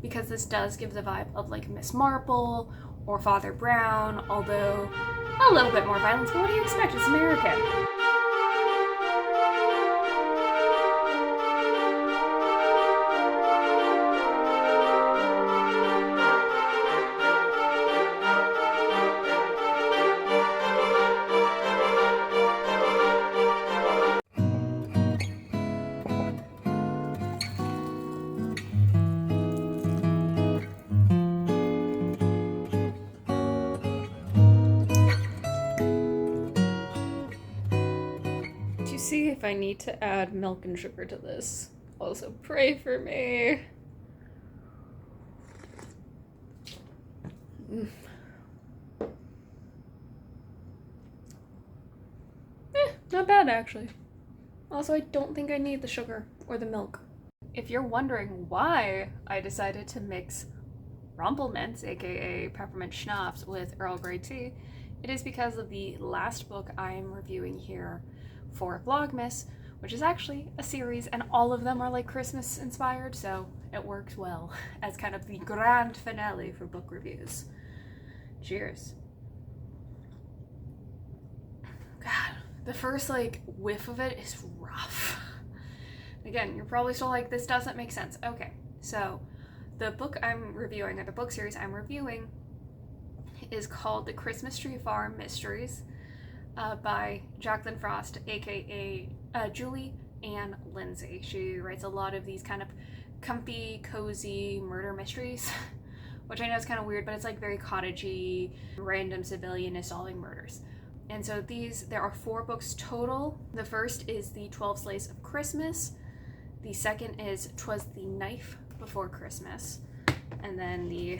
because this does give the vibe of like Miss Marple or Father Brown, although a little bit more violence, but what do you expect? It's American. See if I need to add milk and sugar to this. Also, pray for me. Not bad actually. Also, I don't think I need the sugar or the milk. If you're wondering why I decided to mix Rumplemints, aka peppermint schnapps, with Earl Grey tea, it is because of the last book I'm reviewing here for Vlogmas, which is actually a series, and all of them are like Christmas inspired, so it works well as kind of the grand finale for book reviews. Cheers. God, the first like whiff of it is rough. Again, you're probably still like, this doesn't make sense. Okay, so the book I'm reviewing, or the book series I'm reviewing, is called The Christmas Tree Farm Mysteries by Jacqueline Frost, aka Julie Ann Lindsay. She writes a lot of these kind of comfy, cozy murder mysteries, which I know is kind of weird, but it's like very cottagey, random civilian solving murders. And so there are 4 books total. The first is The 12 Sleighs of Christmas. The second is 'Twas the Knife Before Christmas. And then the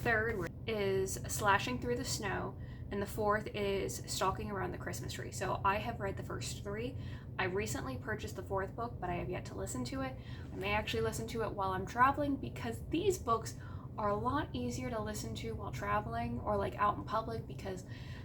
third is Slashing Through the Snow. And the fourth is Stalking Around the Christmas Tree. So I have read the first 3. I recently purchased the 4th book, but I have yet to listen to it. I may actually listen to it while I'm traveling, because these books are a lot easier to listen to while traveling or like out in public, because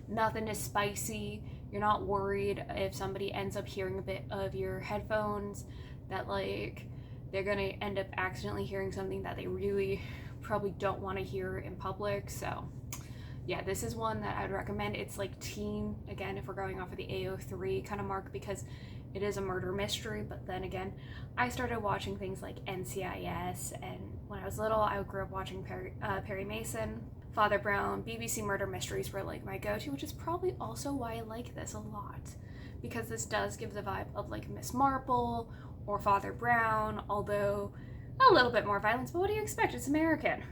nothing is spicy. You're not worried if somebody ends up hearing a bit of your headphones that like they're gonna end up accidentally hearing something that they really probably don't want to hear in public. So yeah, this is one that I'd recommend. It's like teen, again, if we're going off of the AO3 kind of mark, because it is a murder mystery. But then again, I started watching things like NCIS, and when I was little, I grew up watching Perry Mason, Father Brown. BBC murder mysteries were like my go-to, which is probably also why I like this a lot, because this does give the vibe of like Miss Marple or Father Brown, although a little bit more violence, but what do you expect? It's American.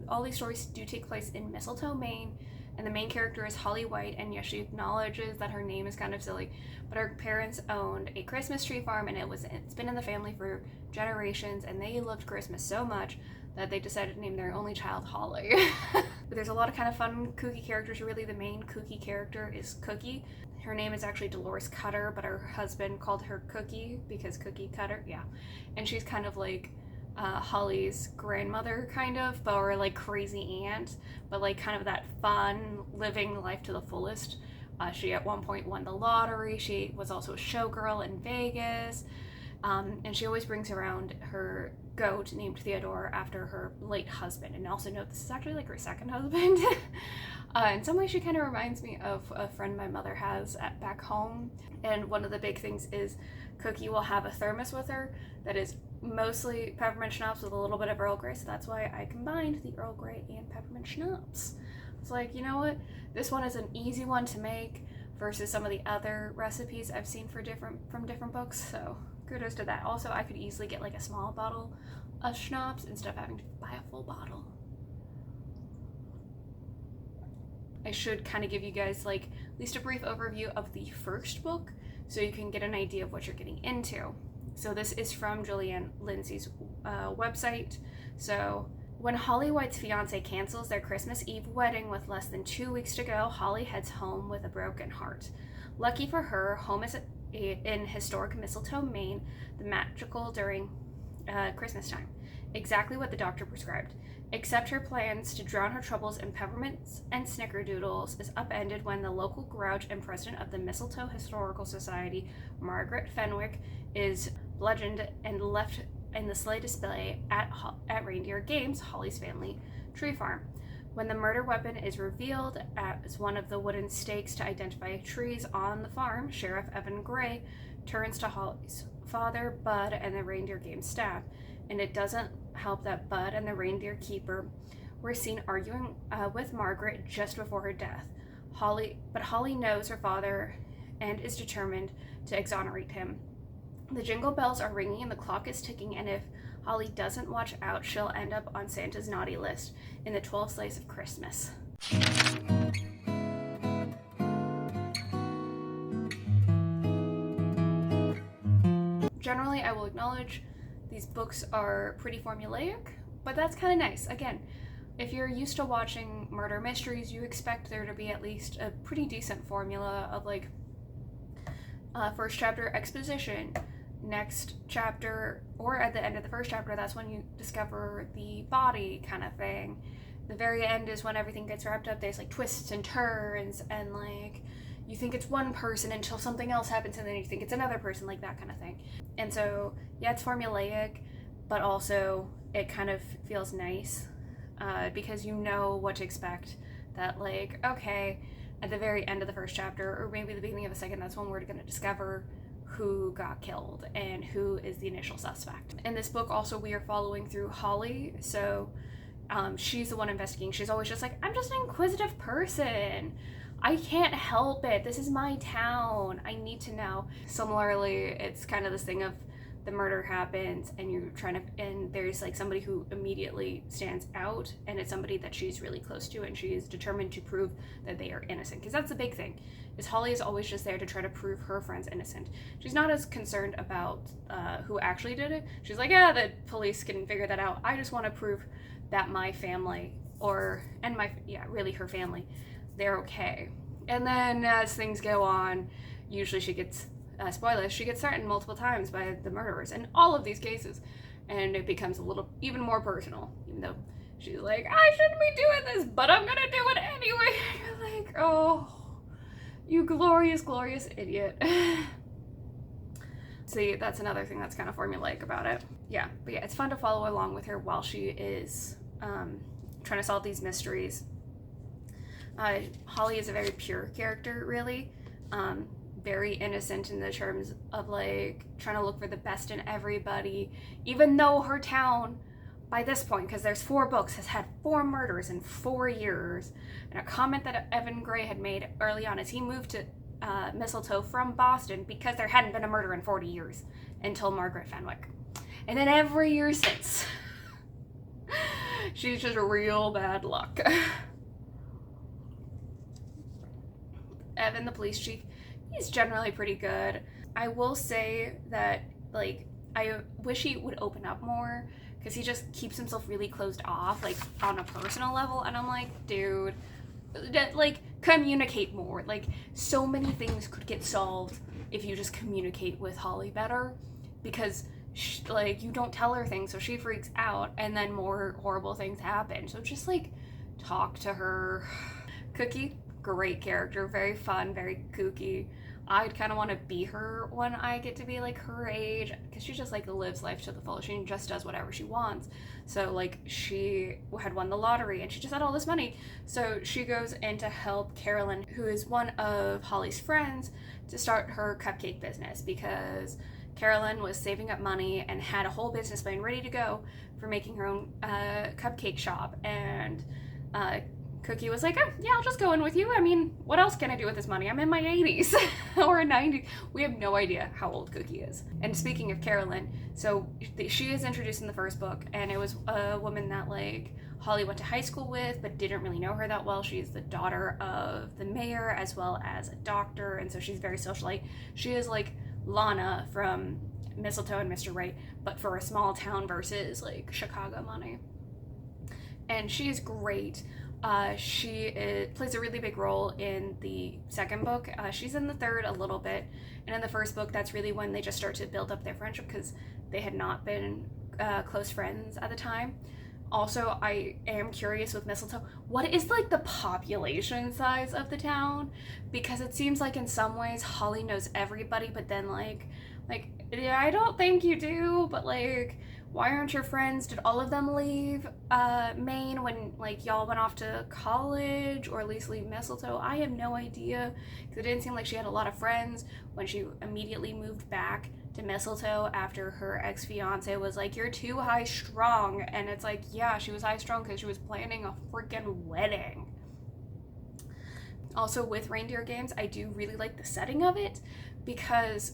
All these stories do take place in Mistletoe, Maine, and the main character is Holly White, and yes, she acknowledges that her name is kind of silly, but her parents owned a Christmas tree farm, and it's been in the family for generations, and they loved Christmas so much that they decided to name their only child Holly. But there's a lot of kind of fun, kooky characters. Really, the main kooky character is Cookie. Her name is actually Dolores Cutter, but her husband called her Cookie because Cookie Cutter, yeah. And she's kind of like Holly's grandmother, kind of, but or like crazy aunt, but like kind of that fun, living life to the fullest. She at one point won the lottery. She was also a showgirl in Vegas, and she always brings around her goat named Theodore after her late husband. And also note, this is actually like her second husband. In some ways, she kind of reminds me of a friend my mother has back home. And one of the big things is Cookie will have a thermos with her that is mostly peppermint schnapps with a little bit of Earl Grey, so that's why I combined the Earl Grey and peppermint schnapps. It's like, you know what? This one is an easy one to make versus some of the other recipes I've seen from different books, so kudos to that. Also, I could easily get like a small bottle of schnapps instead of having to buy a full bottle. I should kind of give you guys like at least a brief overview of the first book so you can get an idea of what you're getting into. So this is from Julie Ann Lindsay's website. So when Holly White's fiance cancels their Christmas Eve wedding with less than 2 weeks to go, Holly heads home with a broken heart. Lucky for her, home is in historic Mistletoe, Maine, the magical during Christmas time. Exactly what the doctor prescribed. Except her plans to drown her troubles in peppermints and snickerdoodles is upended when the local grouch and president of the Mistletoe Historical Society, Margaret Fenwick, is bludgeoned and left in the sleigh display at Reindeer Games, Holly's family tree farm. When the murder weapon is revealed as one of the wooden stakes to identify trees on the farm, Sheriff Evan Gray turns to Holly's father, Bud, and the Reindeer Games staff. And it doesn't help that Bud and the reindeer keeper were seen arguing with Margaret just before her death. Holly knows her father and is determined to exonerate him. The jingle bells are ringing and the clock is ticking, and if Holly doesn't watch out, she'll end up on Santa's naughty list in the 12 Sleighs of Christmas. Generally, I will acknowledge these books are pretty formulaic, but that's kind of nice. Again, if you're used to watching murder mysteries, you expect there to be at least a pretty decent formula of like first chapter exposition, next chapter, or at the end of the first chapter, that's when you discover the body kind of thing. The very end is when everything gets wrapped up. There's like twists and turns, and like you think it's one person until something else happens, and then you think it's another person, like that kind of thing. And so, yeah, it's formulaic, but also it kind of feels nice because you know what to expect. That like, okay, at the very end of the first chapter, or maybe the beginning of the second, that's when we're going to discover who got killed and who is the initial suspect. In this book also, we are following through Holly. So she's the one investigating. She's always just like, I'm just an inquisitive person. I can't help it. This is my town. I need to know. Similarly, it's kind of this thing of the murder happens and you're trying to, and there's like somebody who immediately stands out, and it's somebody that she's really close to, and she's determined to prove that they are innocent. Because that's the big thing, is Holly is always just there to try to prove her friend's innocent. She's not as concerned about who actually did it. She's like, yeah, the police can figure that out. I just want to prove that my family, really her family, they're okay. And then as things go on, usually she gets spoilers, she gets threatened multiple times by the murderers in all of these cases, and it becomes a little even more personal, even though she's like, I shouldn't be doing this, but I'm gonna do it anyway. You're like, oh, you glorious, glorious idiot. See, that's another thing that's kind of formulaic about it. Yeah, but yeah, it's fun to follow along with her while she is trying to solve these mysteries. Holly is a very pure character, really. Very innocent in the terms of like trying to look for the best in everybody, even though her town, by this point, because there's 4 books, has had 4 murders in 4 years. And a comment that Evan Gray had made early on is he moved to Mistletoe from Boston because there hadn't been a murder in 40 years until Margaret Fenwick. And then every year since, she's just real bad luck. Evan, the police chief, he's generally pretty good. I will say that, like, I wish he would open up more, because he just keeps himself really closed off, like, on a personal level, and I'm like, dude, like, communicate more. Like, so many things could get solved if you just communicate with Holly better, because, like, you don't tell her things, so she freaks out, and then more horrible things happen. So just, like, talk to her. Cookie, great character, very fun, very kooky. I'd kind of want to be her when I get to be like her age, because she just like lives life to the full. She just does whatever she wants. So like she had won the lottery and she just had all this money. So she goes in to help Carolyn, who is one of Holly's friends, to start her cupcake business, because Carolyn was saving up money and had a whole business plan ready to go for making her own cupcake shop. And Cookie was like, oh, yeah, I'll just go in with you. I mean, what else can I do with this money? I'm in my 80s or 90s. We have no idea how old Cookie is. And speaking of Carolyn, so she is introduced in the first book, and it was a woman that like Holly went to high school with, but didn't really know her that well. She's the daughter of the mayor as well as a doctor, and so she's very socialite. She is like Lana from Mistletoe and Mr. Right, but for a small town versus like Chicago money. And she's great. She plays a really big role in the second book. She's in the third a little bit, and in the first book, that's really when they just start to build up their friendship, because they had not been close friends at the time. Also, I am curious with Mistletoe, what is like the population size of the town? Because it seems like in some ways Holly knows everybody, but then like yeah, I don't think you do, but like why aren't your friends, did all of them leave Maine when like y'all went off to college, or at least leave Mistletoe? I have no idea, because it didn't seem like she had a lot of friends when she immediately moved back to Mistletoe after her ex-fiance was like, you're too high strung. And it's like, yeah, she was high strung because she was planning a freaking wedding. Also, with Reindeer Games, I do really like the setting of it, because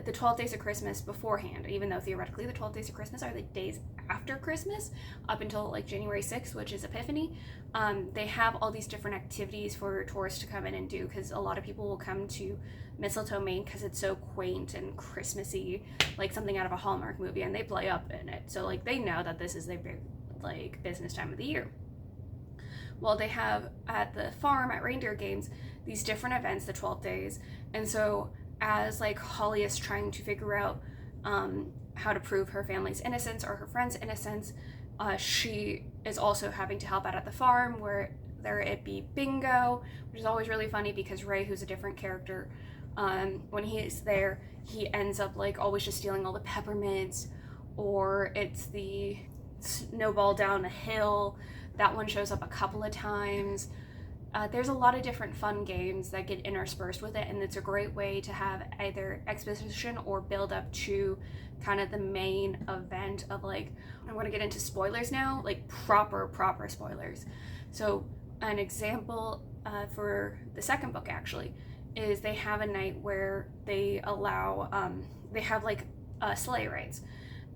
the 12 days of Christmas beforehand, even though theoretically the 12 days of Christmas are the days after Christmas, up until like January 6th, which is Epiphany, they have all these different activities for tourists to come in and do, because a lot of people will come to Mistletoe, Maine, because it's so quaint and Christmassy, like something out of a Hallmark movie, and they play up in it. So like they know that this is their big like business time of the year. Well, they have at the farm at Reindeer Games these different events the 12 days, and so as like Holly is trying to figure out how to prove her family's innocence or her friend's innocence, she is also having to help out at the farm, where there it be bingo, which is always really funny because Ray, who's a different character, when he's there, he ends up like always just stealing all the peppermints, or it's the snowball down a hill. That one shows up a couple of times. There's a lot of different fun games that get interspersed with it, and it's a great way to have either exposition or build up to kind of the main event of like, I want to get into spoilers now, like proper spoilers. So an example for the second book actually is they have a night where they allow, they have like sleigh rides,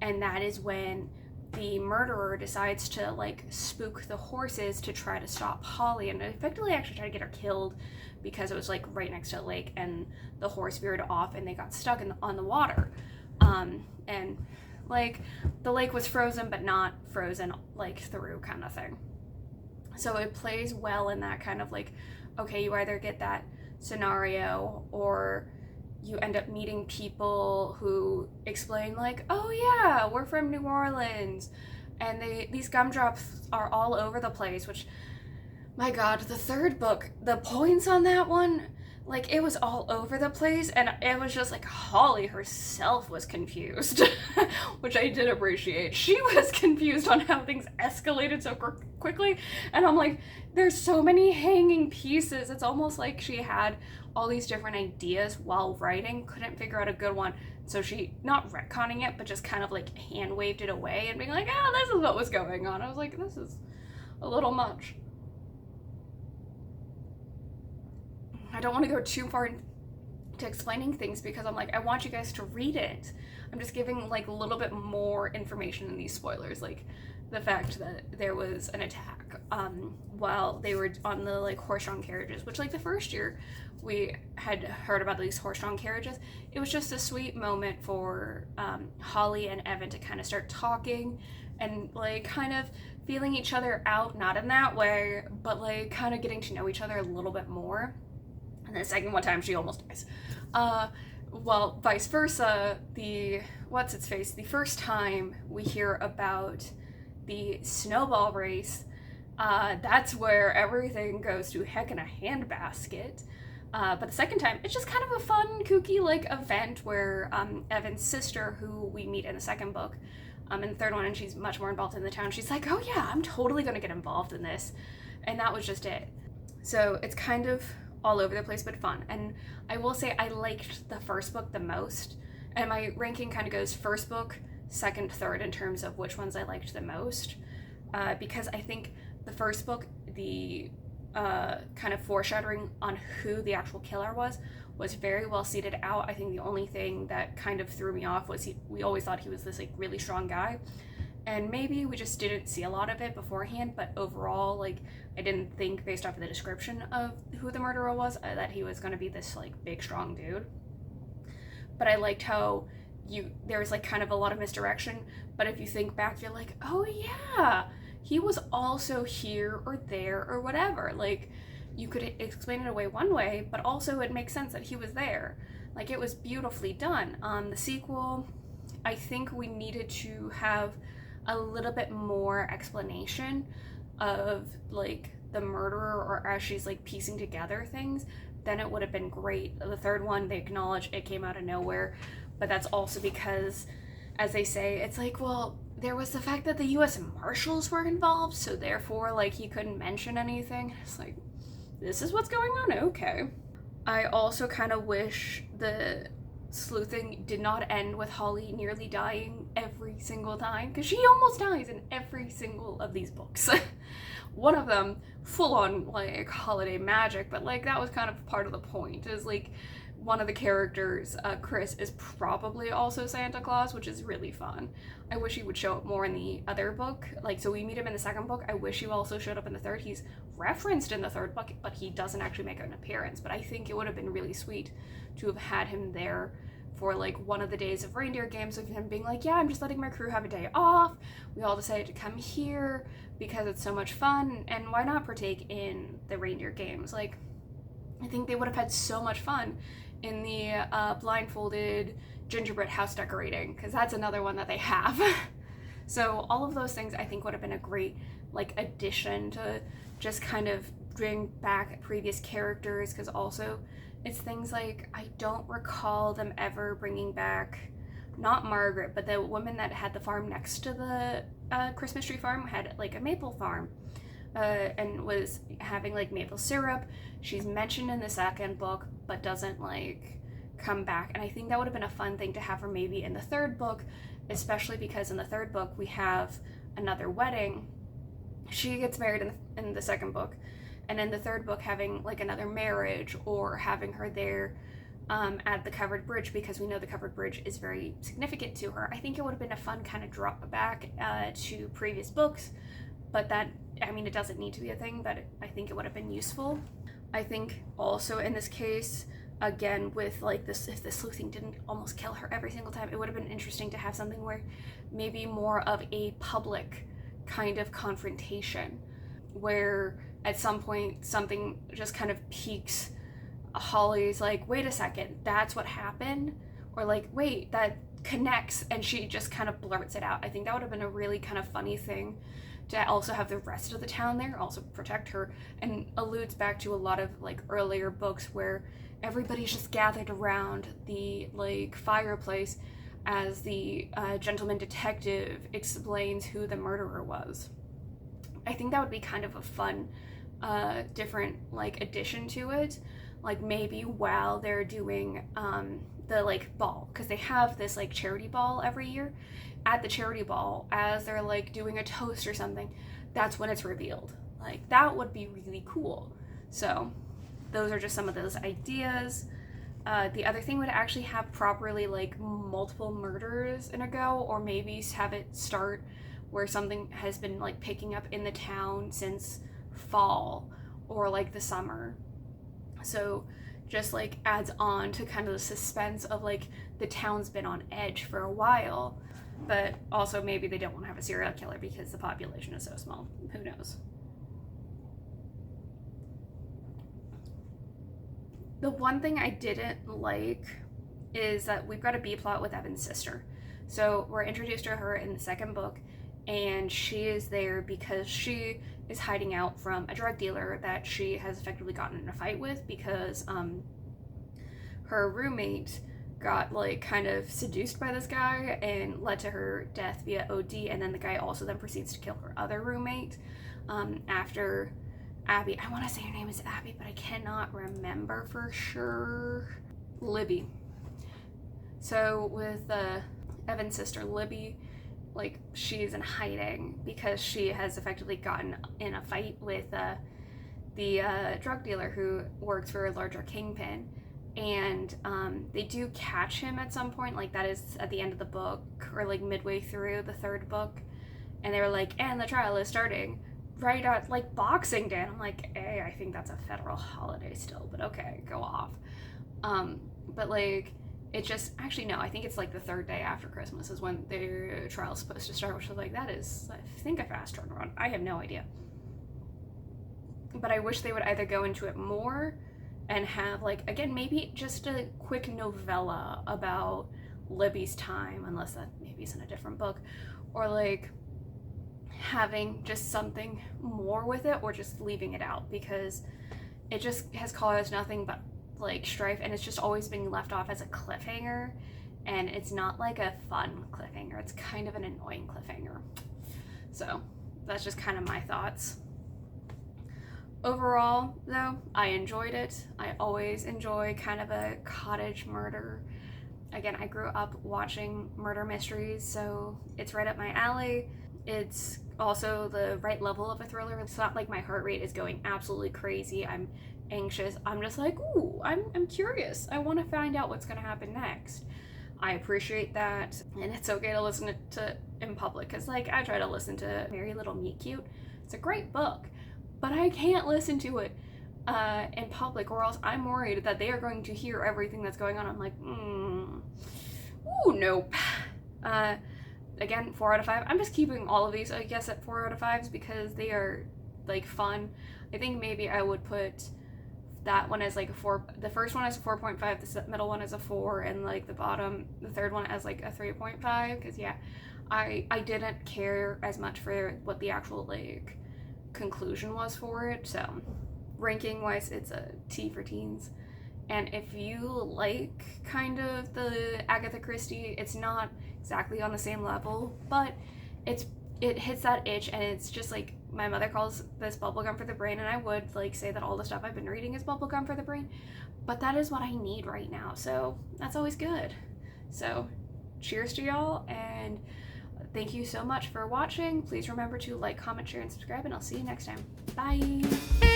and that is when the murderer decides to like spook the horses to try to stop Holly, and effectively actually try to get her killed, because it was like right next to a lake and the horse veered off and they got stuck on the water, and like the lake was frozen but not frozen like through kind of thing. So it plays well in that kind of like, okay, you either get that scenario or you end up meeting people who explain like, oh yeah, we're from New Orleans, and these gumdrops are all over the place, which, my god, the third book, the points on that one, like it was all over the place, and it was just like Holly herself was confused, which I did appreciate. She was confused on how things escalated so quickly, and I'm like, there's so many hanging pieces. It's almost like she had all these different ideas while writing, couldn't figure out a good one, so she, not retconning it, but just kind of like hand waved it away and being like, oh, this is what was going on. I was like, this is a little much. I don't want to go too far into explaining things, because I'm like, I want you guys to read it. I'm just giving like a little bit more information in these spoilers, like the fact that there was an attack while they were on the like horse-drawn carriages, which like the first year we had heard about these horse-drawn carriages. It was just a sweet moment for Holly and Evan to kind of start talking and like kind of feeling each other out, not in that way, but like kind of getting to know each other a little bit more. And the second one time she almost dies. Well, vice versa, the first time we hear about the snowball race, that's where everything goes to heck in a handbasket. But the second time, it's just kind of a fun, kooky, like, event where Evan's sister, who we meet in the second book, in the third one, and she's much more involved in the town, she's like, oh yeah, I'm totally gonna get involved in this. And that was just it. So it's kind of all over the place, but fun. And I will say I liked the first book the most, and my ranking kind of goes first book, second, third in terms of which ones I liked the most, because I think the first book, the kind of foreshadowing on who the actual killer was very well seated out. I think the only thing that kind of threw me off was we always thought he was this like really strong guy, and maybe we just didn't see a lot of it beforehand, but overall, like, I didn't think based off of the description of who the murderer was that he was going to be this like big strong dude. But I liked how there was like kind of a lot of misdirection, but if you think back, you're like, oh yeah, he was also here or there or whatever. Like, you could explain it away one way, but also it makes sense that he was there. Like, it was beautifully done. The sequel, I think we needed to have a little bit more explanation of like the murderer, or as she's like piecing together things, then it would have been great. The third one, they acknowledge it came out of nowhere, but that's also because as they say, it's like, well, there was the fact that the US Marshals were involved, so therefore, like, he couldn't mention anything. It's like, this is what's going on? Okay. I also kind of wish the sleuthing did not end with Holly nearly dying every single time, because she almost dies in every single of these books. One of them, full on, like, holiday magic, but, like, that was kind of part of the point, is, like, one of the characters, Chris, is probably also Santa Claus, which is really fun. I wish he would show up more in the other book. Like, so we meet him in the second book. I wish he also showed up in the third. He's referenced in the third book, but he doesn't actually make an appearance. But I think it would have been really sweet to have had him there for, like, one of the days of reindeer games, of him being like, yeah, I'm just letting my crew have a day off. We all decided to come here because it's so much fun, and why not partake in the reindeer games? Like, I think they would have had so much fun in the blindfolded gingerbread house decorating, because that's another one that they have. So all of those things I think would have been a great, like, addition to just kind of bring back previous characters, because also it's things like, I don't recall them ever bringing back, not Margaret, but the woman that had the farm next to the Christmas tree farm, had, like, a maple farm. And was having, like, maple syrup. She's mentioned in the second book, but doesn't, like, come back. And I think that would have been a fun thing to have her maybe in the third book, especially because in the third book we have another wedding. She gets married in the second book, and in the third book having, like, another marriage, or having her there at the covered bridge, because we know the covered bridge is very significant to her. I think it would have been a fun kind of drop back to previous books, but that, I mean, it doesn't need to be a thing, but I think it would have been useful. I think also in this case, again, with, like, this, if the sleuthing didn't almost kill her every single time, it would have been interesting to have something where maybe more of a public kind of confrontation, where at some point something just kind of piques Holly's, like, wait a second, that's what happened? Or, like, wait, that connects, and she just kind of blurts it out. I think that would have been a really kind of funny thing to also have the rest of the town there, also protect her, and alludes back to a lot of, like, earlier books where everybody's just gathered around the, like, fireplace as the gentleman detective explains who the murderer was. I think that would be kind of a fun, different, like, addition to it. Like, maybe while they're doing the, like, ball, because they have this, like, charity ball every year. At the charity ball, as they're, like, doing a toast or something, that's when it's revealed. Like, that would be really cool. So those are just some of those ideas. The other thing would actually have properly, like, multiple murders in a go, or maybe have it start where something has been, like, picking up in the town since fall or, like, the summer. So just, like, adds on to kind of the suspense of, like, the town's been on edge for a while, but also maybe they don't want to have a serial killer because the population is so small. Who knows? The one thing I didn't like is that we've got a B plot with Evan's sister. So we're introduced to her in the second book, and she is there because she is hiding out from a drug dealer that she has effectively gotten in a fight with, because her roommate got, like, kind of seduced by this guy and led to her death via OD, and then the guy also then proceeds to kill her other roommate after Abby, I want to say her name is Abby, but I cannot remember for sure. Libby. So with Evan's sister Libby, like, she's in hiding because she has effectively gotten in a fight with the drug dealer who works for a larger kingpin, and they do catch him at some point, like, that is at the end of the book, or, like, midway through the third book, and they were like, and the trial is starting right at, like, Boxing Day. And I'm like, hey, I think that's a federal holiday still, but okay, go off. But, like, it just, actually, no, I think it's, like, the third day after Christmas is when their trial's supposed to start, which is, like, that is, I think, a fast turnaround. I have no idea. But I wish they would either go into it more and have, like, again, maybe just a quick novella about Libby's time, unless that maybe is in a different book, or, like, having just something more with it, or just leaving it out, because it just has caused nothing but, like, strife, and it's just always being left off as a cliffhanger, and it's not like a fun cliffhanger. It's kind of an annoying cliffhanger. So that's just kind of my thoughts. Overall, though, I enjoyed it. I always enjoy kind of a cottage murder. Again, I grew up watching murder mysteries, so it's right up my alley. It's also the right level of a thriller. It's not like my heart rate is going absolutely crazy. I'm anxious. I'm just like, ooh, I'm curious. I want to find out what's going to happen next. I appreciate that, and it's okay to listen to in public, because like I try to listen to Merry Little Meet Cute. It's a great book, but I can't listen to it in public, or else I'm worried that they are going to hear everything that's going on. I'm like, ooh, nope. Again, 4 out of 5. I'm just keeping all of these, I guess, at 4 out of 5s because they are like fun. I think maybe I would put that one as like a 4. The first one is a 4.5. The middle one is a 4, and like the third one as like a 3.5. Because yeah, I didn't care as much for what the actual like conclusion was for it. So ranking wise, it's a T for teens. And if you like kind of the Agatha Christie, it's not exactly on the same level, but it hits that itch, and it's just like, my mother calls this bubblegum for the brain, and I would like say that all the stuff I've been reading is bubblegum for the brain, but that is what I need right now, so that's always good. So cheers to y'all, and thank you so much for watching. Please remember to like, comment, share, and subscribe, and I'll see you next time. Bye!